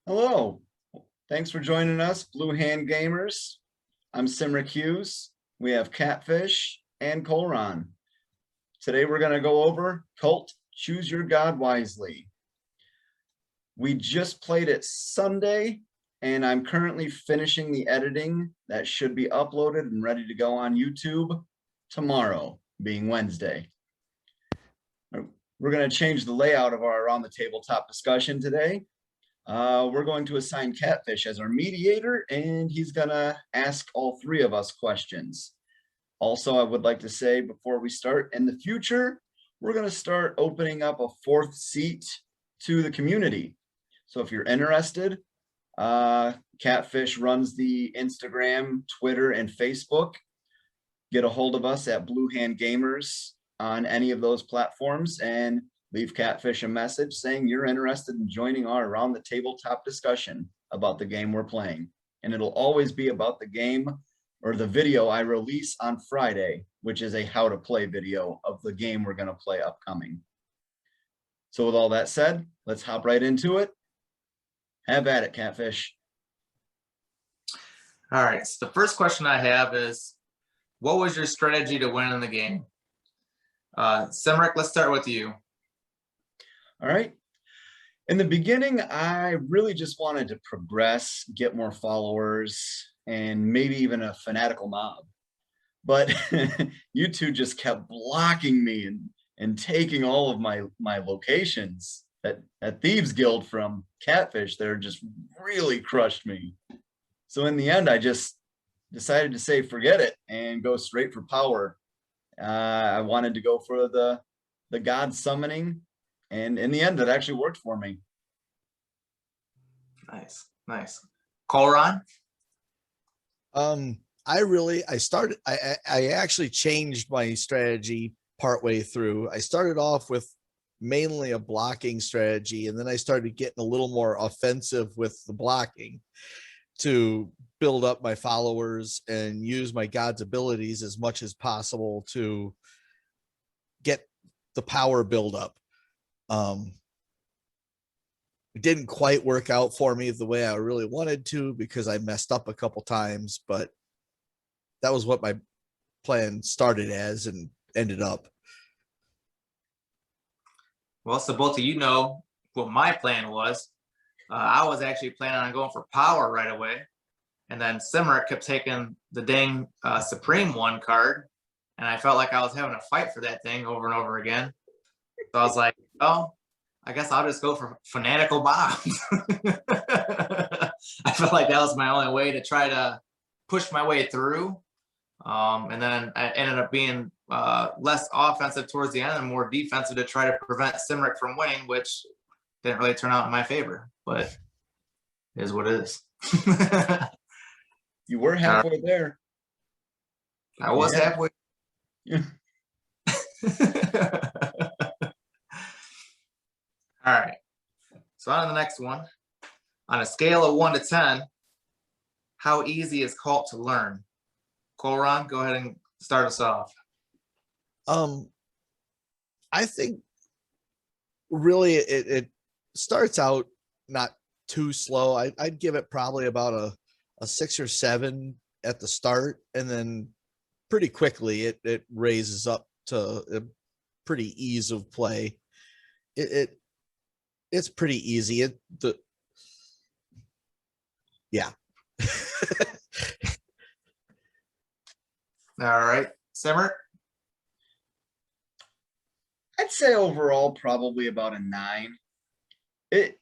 Hello, thanks for joining us, Blue Hand Gamers. I'm Simric Hughes. We have Catfish and Colron. Today we're going to go over Cult Choose Your God Wisely. We just played it Sunday, and I'm currently finishing the editing that should be uploaded and ready to go on YouTube tomorrow, being Wednesday. We're going to change the layout of our Around the Tabletop discussion today. We're going to assign Catfish as our mediator, and he's gonna ask all three of us questions. Also, I would like to say before we start, in the future, we're gonna start opening up a fourth seat to the community. So if you're interested, Catfish runs the Instagram, Twitter, and Facebook. Get a hold of us at Blue Hand Gamers on any of those platforms and leave Catfish a message saying you're interested in joining our Around the Tabletop discussion about the game we're playing. And it'll always be about the game or the video I release on Friday, which is a how to play video of the game we're going to play upcoming. So with all that said, let's hop right into it. Have at it, Catfish. All right, so the first question I have is, what was your strategy to win in the game? Semric, let's start with you. All right. In the beginning, I really just wanted to progress, get more followers, and maybe even a fanatical mob. But you two just kept blocking me and taking all of my locations at Thieves Guild from Catfish. They're just really crushed me. So in the end, I just decided to say, forget it and go straight for power. I wanted to go for the god summoning. And in the end, it actually worked for me. Nice, nice. Colron? I actually changed my strategy partway through. I started off with mainly a blocking strategy, and then I started getting a little more offensive with the blocking to build up my followers and use my god's abilities as much as possible to get the power build up. It didn't quite work out for me the way I really wanted to because I messed up a couple times, but that was what my plan started as and ended up. Well, so both of you know what my plan was. I was actually planning on going for power right away. And then Semric kept taking the dang Supreme One card. And I felt like I was having a fight for that thing over and over again. So I was like, oh, I guess I'll just go for fanatical bombs. I felt like that was my only way to try to push my way through. And then I ended up being less offensive towards the end and more defensive to try to prevent Semric from winning, which didn't really turn out in my favor, but it is what it is. You were halfway there. I was halfway. Yeah. All right. So on to the next one. On a scale of 1 to 10, how easy is Cult to learn? Colron, go ahead and start us off. I think really it starts out not too slow. I'd give it probably about a 6 or 7 at the start, and then pretty quickly it raises up to a pretty ease of play. It's pretty easy. Yeah. All right, Semric? I'd say overall probably about a 9. It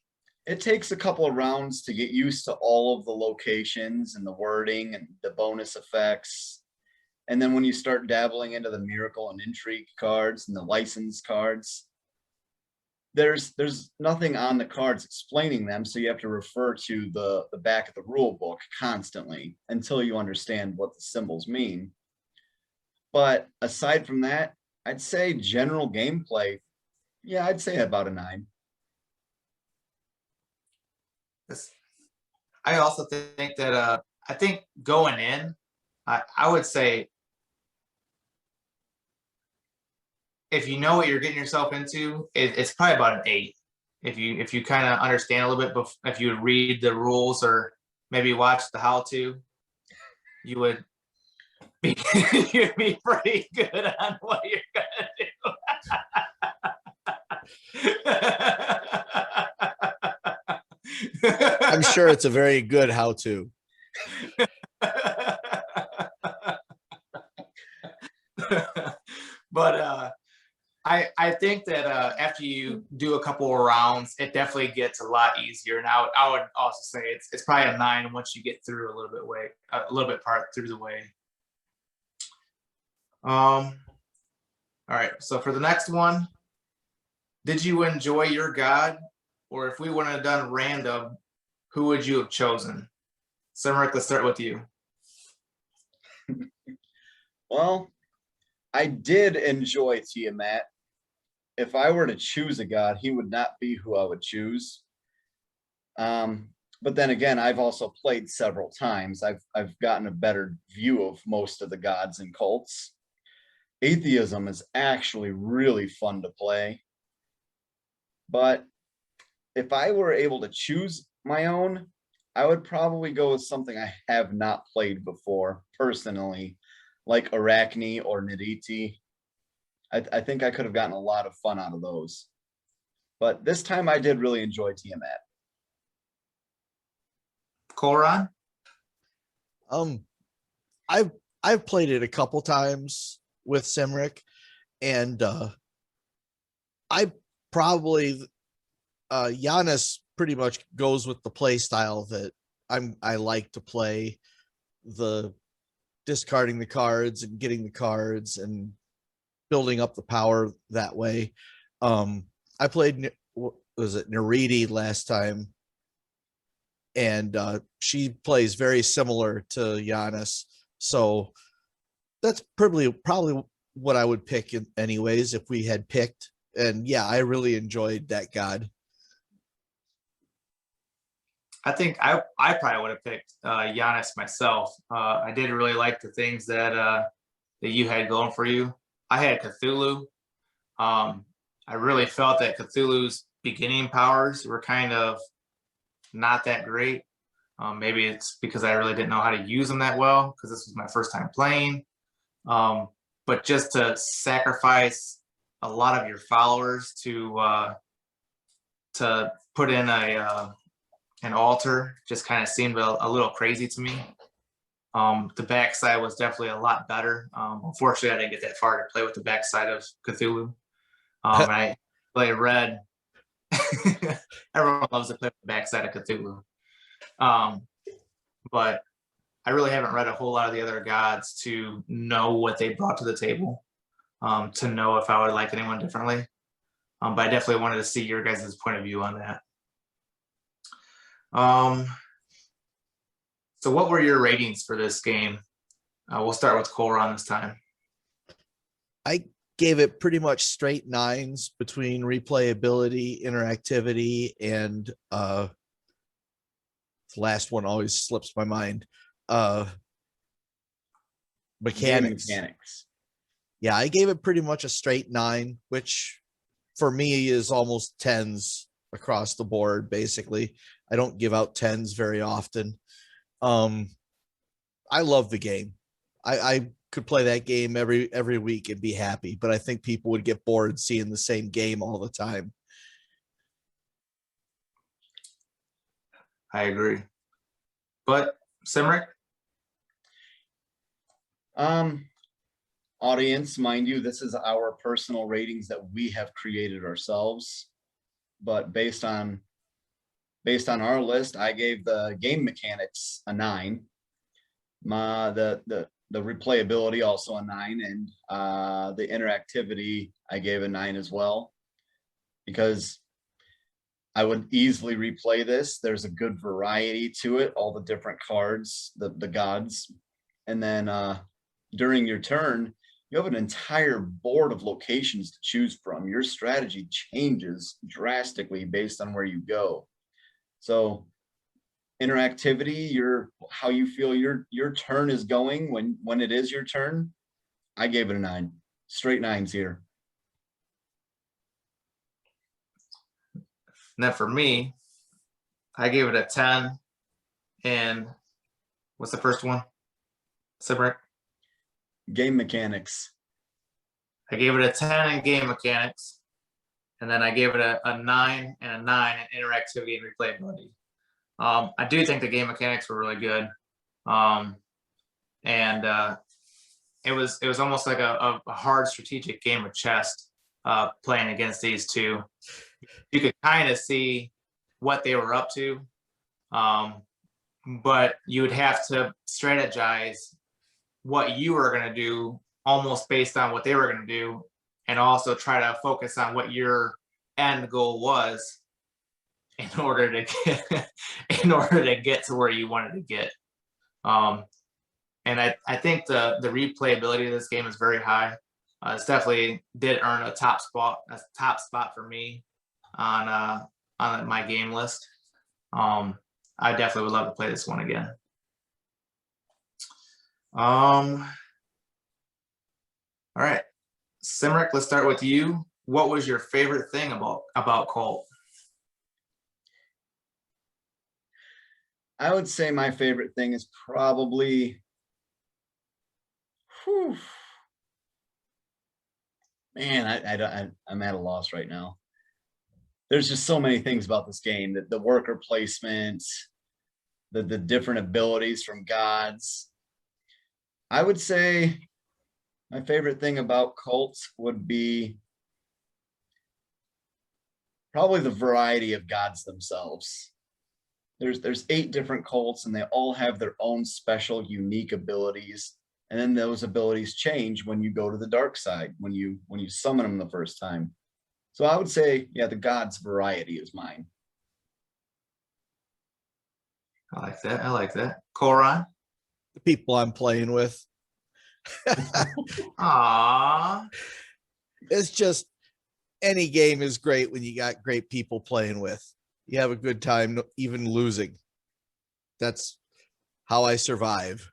takes a couple of rounds to get used to all of the locations and the wording and the bonus effects. And then when you start dabbling into the miracle and intrigue cards and the license cards, there's nothing on the cards explaining them, so you have to refer to the back of the rule book constantly until you understand what the symbols mean. But aside from that, I'd say general gameplay, yeah, I'd say about a 9. I also think that I think going in, I would say if you know what you're getting yourself into, it's probably about an 8. if you kind of understand a little bit, if you read the rules or maybe watch the how to, you would be you'd be pretty good on what you're gonna do. I'm sure it's a very good how-to. But I think that after you do a couple of rounds, it definitely gets a lot easier. And I would also say it's probably a 9 once you get through a little bit part through the way. All right. So for the next one, did you enjoy your god, or if we wouldn't have done random, who would you have chosen? Simric, let's start with you. Well, I did enjoy Tiamat. If I were to choose a god, he would not be who I would choose. But then again, I've also played several times. I've gotten a better view of most of the gods and cults. Atheism is actually really fun to play. But if I were able to choose my own, I would probably go with something I have not played before personally, like Arachne or Niditi. I think I could have gotten a lot of fun out of those. But this time I did really enjoy Tiamat. Koran? I've played it a couple times with Simric, and I probably Giannis pretty much goes with the play style that I like to play, the discarding the cards and getting the cards and building up the power that way. I played, was it Neridi last time, and she plays very similar to Giannis, so that's probably what I would pick anyways if we had picked. And yeah, I really enjoyed that god. I think I probably would have picked Giannis myself. I did really like the things that you had going for you. I had Cthulhu. I really felt that Cthulhu's beginning powers were kind of not that great. Maybe it's because I really didn't know how to use them that well because this was my first time playing. But just to sacrifice a lot of your followers to put in an altar just kind of seemed a little crazy to me. The backside was definitely a lot better. Unfortunately, I didn't get that far to play with the backside of Cthulhu. I play red. Everyone loves to play with the backside of Cthulhu. But I really haven't read a whole lot of the other gods to know what they brought to the table, to know if I would like anyone differently. But I definitely wanted to see your guys' point of view on that. So what were your ratings for this game? We'll start with Koran this time. I gave it pretty much straight 9s between replayability, interactivity, and the last one always slips my mind. Mechanics. Yeah, I gave it pretty much a straight 9, which for me is almost 10s across the board. Basically, I don't give out 10s very often. I love the game. I could play that game every week and be happy, but I think people would get bored seeing the same game all the time. I agree. But Simric? Audience, mind you, this is our personal ratings that we have created ourselves. But based on our list, I gave the game mechanics a 9. The replayability also a 9, and the interactivity I gave a 9 as well, because I would easily replay this. There's a good variety to it, all the different cards, the gods, and then during your turn, you have an entire board of locations to choose from. Your strategy changes drastically based on where you go. So interactivity, how you feel your turn is going when it is your turn, I gave it a 9. Straight 9s here. And then for me, I gave it a 10. And what's the first one? Simric? Game mechanics. I gave it a 10 in game mechanics. And then I gave it a 9 and a 9 in interactivity and replayability. I do think the game mechanics were really good. And it was almost like a hard strategic game of chess playing against these two. You could kind of see what they were up to, but you would have to strategize what you were going to do almost based on what they were going to do, and also try to focus on what your end goal was in order to get to where you wanted to get. And I think the replayability of this game is very high. It's definitely did earn a top spot for me on my game list. I definitely would love to play this one again. All right, Simric, let's start with you. What was your favorite thing about Colt? I would say my favorite thing is probably, man, I'm at a loss right now. There's just so many things about this game, that the worker placement, the different abilities from gods. I would say my favorite thing about cults would be probably the variety of gods themselves. There's 8 different cults, and they all have their own special, unique abilities. And then those abilities change when you go to the dark side, when you summon them the first time. So I would say, yeah, the gods variety is mine. I like that. I like that. Koran? The people I'm playing with. Aww. It's just, any game is great when you got great people playing with. You have a good time, even losing. That's how I survive.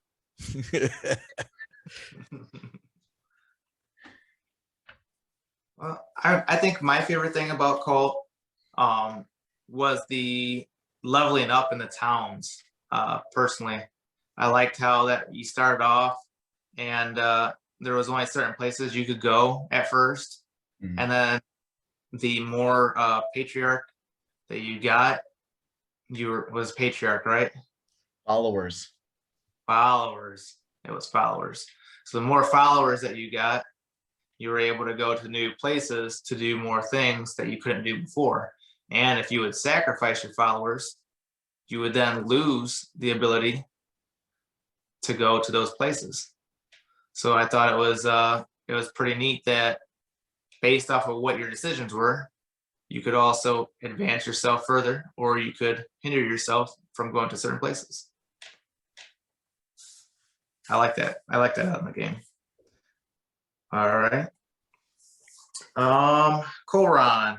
Well, I think my favorite thing about Colt was the leveling up in the towns. Personally, I liked how that you started off, and there was only certain places you could go at first, and then the more patriarch that you got, was patriarch, right? Followers. It was followers. So the more followers that you got, you were able to go to new places to do more things that you couldn't do before. And if you would sacrifice your followers, you would then lose the ability to go to those places. So I thought it was pretty neat that based off of what your decisions were, you could also advance yourself further, or you could hinder yourself from going to certain places. I like that. I like that out in the game. All right. Koran,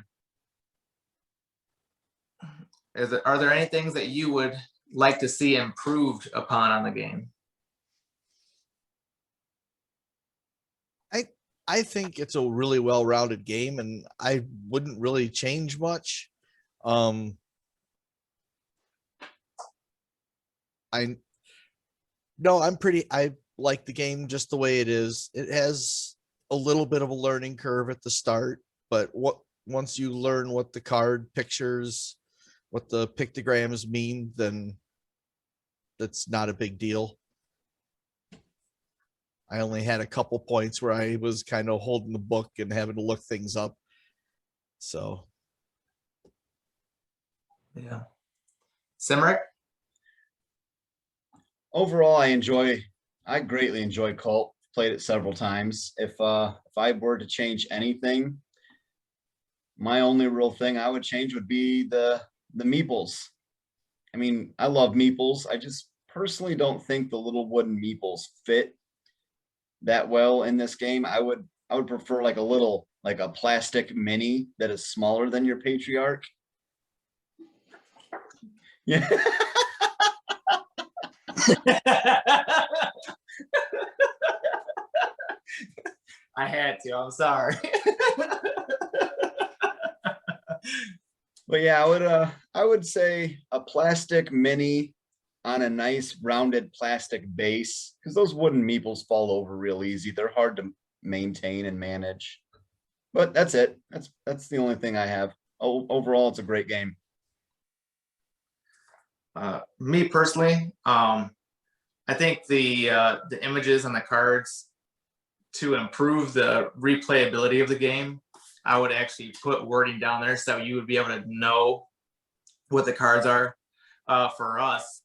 are there any things that you would like to see improved upon on the game? I think it's a really well-rounded game, and I wouldn't really change much. I like the game just the way it is. It has a little bit of a learning curve at the start, but once you learn what the card pictures, what the pictograms mean, then that's not a big deal. I only had a couple points where I was kind of holding the book and having to look things up. So, yeah. Simric? Overall, I greatly enjoy Cult. Played it several times. If I were to change anything, my only real thing I would change would be the meeples. I mean, I love meeples. I just personally don't think the little wooden meeples fit that well in this game. I would prefer like a plastic mini that is smaller than your patriarch. Yeah. I had to. I'm sorry. But yeah, I would say a plastic mini on a nice rounded plastic base, because those wooden meeples fall over real easy. They're hard to maintain and manage. But that's it. That's the only thing I have. Overall, it's a great game. Me personally, I think the images and the cards to improve the replayability of the game, I would actually put wording down there so you would be able to know what the cards are. For us,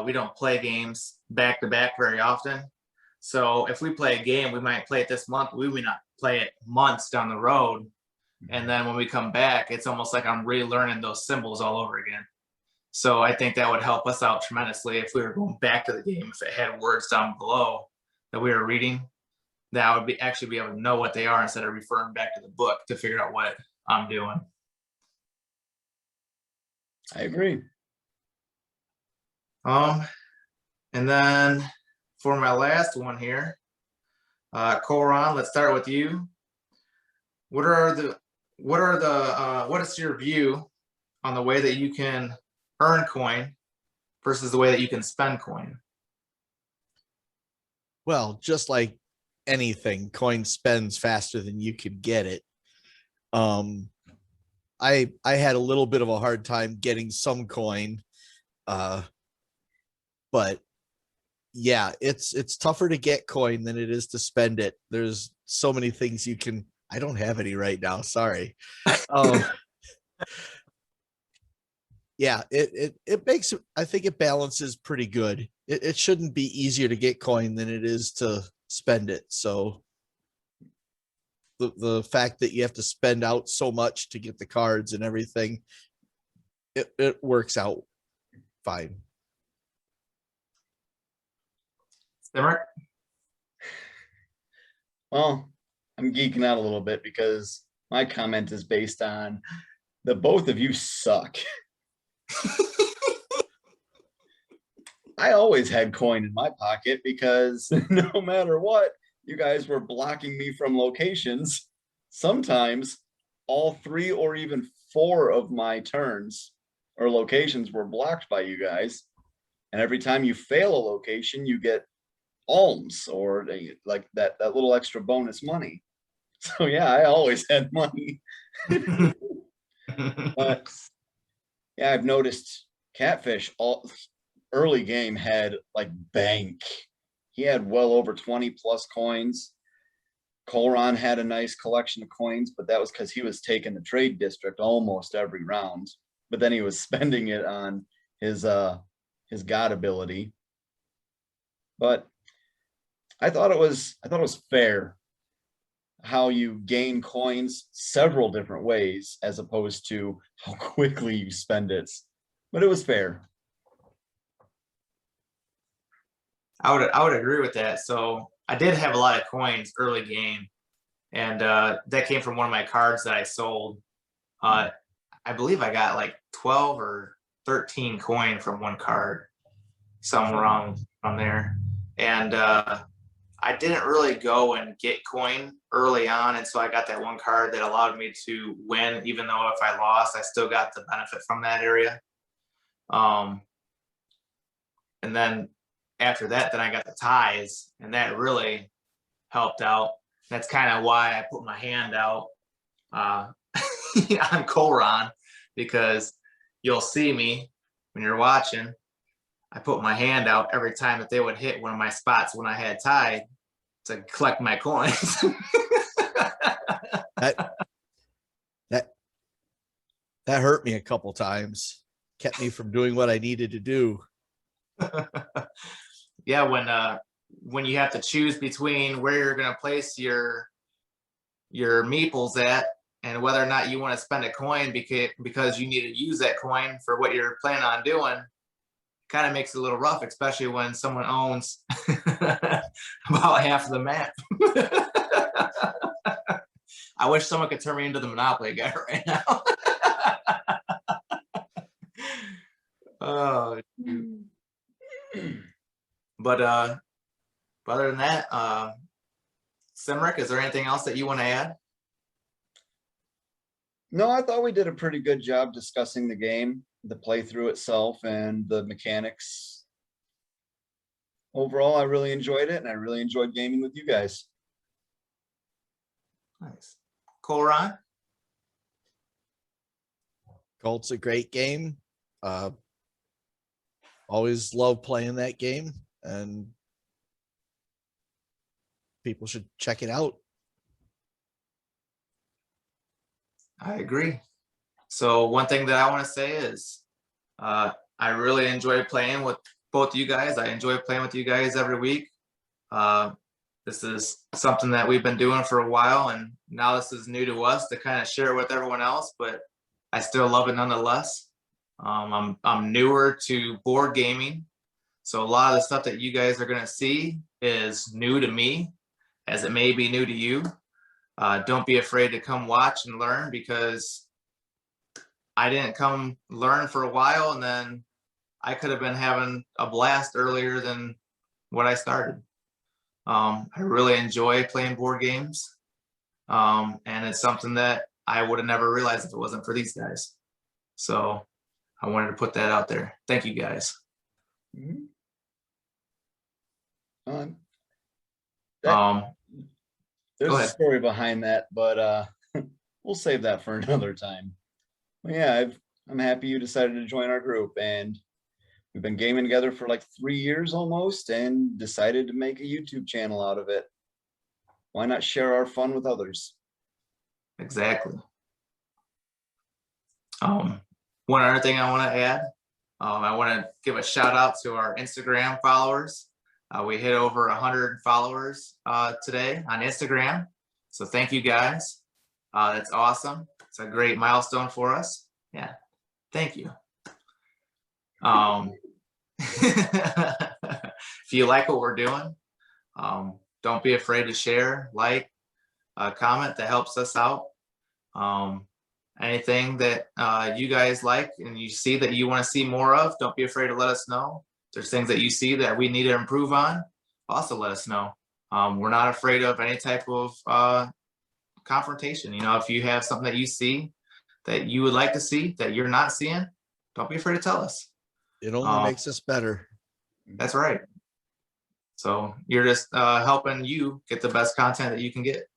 we don't play games back to back very often. So if we play a game, we might play it this month. We may not play it months down the road. And then when we come back, it's almost like I'm relearning those symbols all over again. So I think that would help us out tremendously if we were going back to the game, if it had words down below that we were reading, that I would be actually be able to know what they are instead of referring back to the book to figure out what I'm doing. I agree. And then for my last one here, Koran, let's start with you. What is your view on the way that you can earn coin versus the way that you can spend coin? Well, just like anything, coin spends faster than you can get it. I had a little bit of a hard time getting some coin, but yeah, it's tougher to get coin than it is to spend it. There's so many things you can. I don't have any right now. Sorry. Yeah, it makes, I think it balances pretty good. It shouldn't be easier to get coin than it is to spend it. So the fact that you have to spend out so much to get the cards and everything, it works out fine. Simmer? Well, I'm geeking out a little bit because my comment is based on the both of you suck. I always had coin in my pocket because no matter what, you guys were blocking me from locations. Sometimes all 3 or even 4 of my turns or locations were blocked by you guys. And every time you fail a location, you get alms or like that little extra bonus money. So yeah, I always had money. But yeah, I've noticed Catfish all early game had like bank. He had well over 20 plus coins. Colron had a nice collection of coins, but that was because he was taking the trade district almost every round. But then he was spending it on his god ability. But I thought it was fair how you gain coins several different ways as opposed to how quickly you spend it. But it was fair. I would agree with that. So I did have a lot of coins early game, and that came from one of my cards that I sold. I believe I got like 12 or 13 coin from one card, somewhere around from there. And I didn't really go and get coin early on, and so I got that one card that allowed me to win, even though if I lost, I still got the benefit from that area. And then after that, then I got the ties, and that really helped out. That's kind of why I put my hand out on Koran, because you'll see me when you're watching. I put my hand out every time that they would hit one of my spots when I had tied to collect my coins. that hurt me a couple times, kept me from doing what I needed to do. Yeah, when you have to choose between where you're going to place your meeples at and whether or not you want to spend a coin because you need to use that coin for what you're planning on doing, kind of makes it a little rough, especially when someone owns about half of the map. I wish someone could turn me into the Monopoly guy right now. Oh, but other than that, Simric, is there anything else that you want to add? No, I thought we did a pretty good job discussing the game, the playthrough itself, and the mechanics. Overall, I really enjoyed it, and I really enjoyed gaming with you guys. Nice. Koran? Colt's a great game. Always love playing that game, and people should check it out. I agree. So one thing that I want to say is I really enjoy playing with both of you guys. I enjoy playing with you guys every week. This is something that we've been doing for a while, and now this is new to us to kind of share with everyone else, but I still love it nonetheless. I'm newer to board gaming, so a lot of the stuff that you guys are going to see is new to me, as it may be new to you. Don't be afraid to come watch and learn, because I didn't come learn for a while, and then I could have been having a blast earlier than what I started. I really enjoy playing board games, and it's something that I would have never realized if it wasn't for these guys. So I wanted to put that out there. Thank you guys. Mhm. Um, There's Go a ahead. story behind that, but we'll save that for another time. Well, yeah, I'm happy you decided to join our group, and we've been gaming together for like 3 years almost, and decided to make a YouTube channel out of it. Why not share our fun with others? Exactly. One other thing I want to add, I want to give a shout out to our Instagram followers. We hit over 100 followers today on Instagram. So thank you guys. That's awesome. It's a great milestone for us. Yeah, thank you. If you like what we're doing, don't be afraid to share, like, comment. That helps us out. Anything that you guys like and you see that you want to see more of, don't be afraid to let us know. If there's things that you see that we need to improve on, also let us know. We're not afraid of any type of confrontation. You know, if you have something that you see that you would like to see that you're not seeing, don't be afraid to tell us. It only makes us better. That's right. So you're just helping you get the best content that you can get.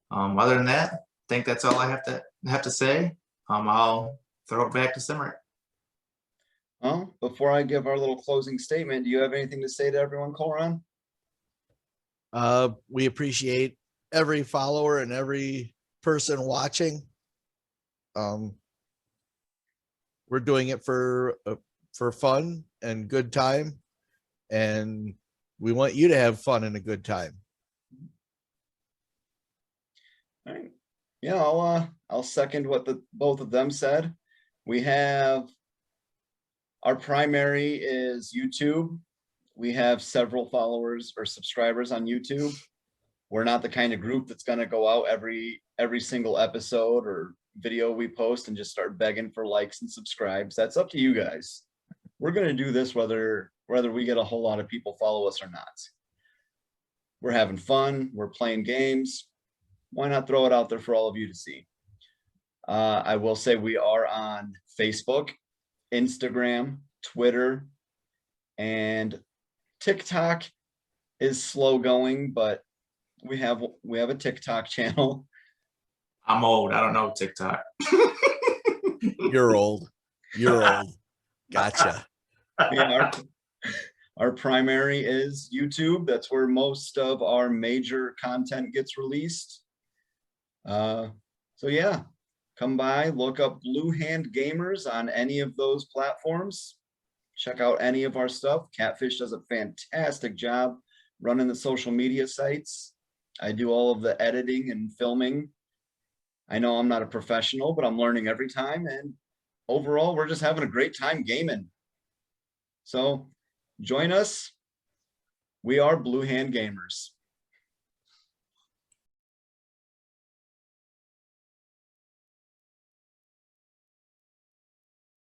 Other than that, I think that's all I have to say. I'll throw it back to Simmer. Well, before I give our little closing statement, do you have anything to say to everyone, Koran? We appreciate every follower and every person watching. We're doing it for fun and good time, and we want you to have fun and a good time. All right. Yeah, I'll second what both of them said. We have our primary is YouTube. We have several followers or subscribers on YouTube. We're not the kind of group that's going to go out every single episode or video we post and just start begging for likes and subscribes. That's up to you guys. We're going to do this whether we get a whole lot of people follow us or not. We're having fun. We're playing games. Why not throw it out there for all of you to see? I will say we are on Facebook, Instagram, Twitter, and TikTok is slow going, but we have a TikTok channel. I'm old. I don't know TikTok. You're old. Gotcha. Yeah, our primary is YouTube. That's where most of our major content gets released. So yeah, come by, look up Blue Hand Gamers on any of those platforms. Check out any of our stuff. Catfish does a fantastic job running the social media sites. I do all of the editing and filming. I know I'm not a professional, but I'm learning every time. And overall, we're just having a great time gaming. So join us. We are Blue Hand Gamers.